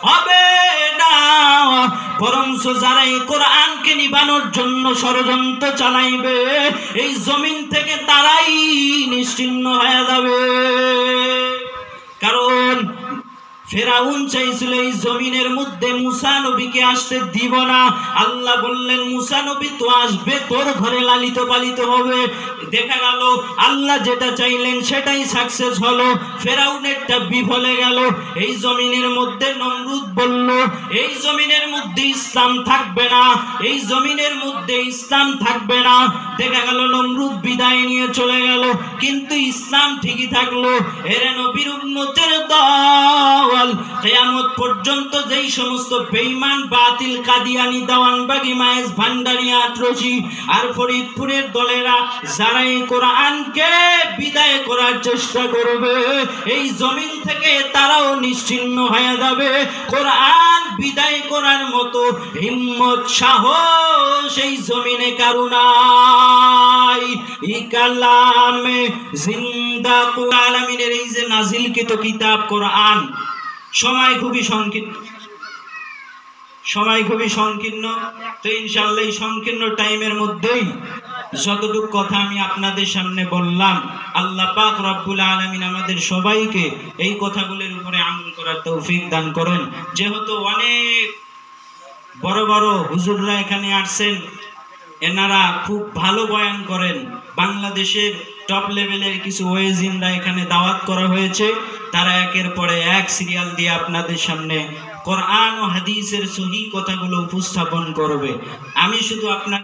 হবে না, বরঞ্চ যারা এই কোরআনকে নিবানোর জন্য ষড়যন্ত্র চালাইবে এই জমিন থেকে তারাই নিশ্চিহ্ন হয়ে যাবে। কারণ ফেরাউন চাইছিল এই জমিনের মধ্যে মুসা নবীকে আসতে দিব না। আল্লাহ বললেন মুসা নবী তো আসবে, তোর ঘরে লালিত পালিত হবে। দেখা গেল আল্লাহ যেটা চাইলেন সেটাই সাকসেস হলো, ফেরাউনেরটা বিফলে গেল। এই জমিনের মধ্যে নমরুদ বলল এই জমিনের মধ্যে ইসলাম থাকবে না, এই জমিনের মধ্যে ইসলাম থাকবে না। দেখা গেল নমরুদ বিদায় নিয়ে চলে গেল, কিন্তু ইসলাম ঠিকই থাকলো। এর নবীর উম্মতের দল কিয়ামত পর্যন্ত যেই সমস্ত বেঈমান বাতিল কাদিয়ানি দেওয়ানবাগী মায়েজ ভান্ডারী আটরশি আর ফরিদপুরের দলেরা যারা এই কোরআনকে বিদায় করার চেষ্টা করবে এই জমিন থেকে তারাও নিশ্চিহ্ন হয়ে যাবে। কোরআন বিদায় করার মতো হিম্মত সাহস এই জমিনে কারো নাই। ই কালামে জিন্দা আলামিনের এই যে নাজিলকৃত কিতাব কোরআন, সময় খুবই সংকীর্ণ। তো ইনশাআল্লাহ এই সংকীর্ণ টাইমের মধ্যেই যতটুকু কথা আমি আপনাদের সামনে বললাম, আল্লাহ পাক রব্বুল আলামিন আমাদের সবাইকে এই কথাগুলোর উপরে আমল করার তৌফিক দান করেন। যেহেতু অনেক বড় বড় হুজুররা এখানে আসছেন, এনারা খুব ভালো বয়ান করেন, বাংলাদেশের টপ লেভেলের কিছু ওয়াইজিনরা এখানে দাওয়াত করা হয়েছে, তারা একের পরে এক সিরিয়াল দিয়ে আপনাদের সামনে কোরআন ও হাদিসের সহিহ কথাগুলো উপস্থাপন করবে। আমি শুধু আপনার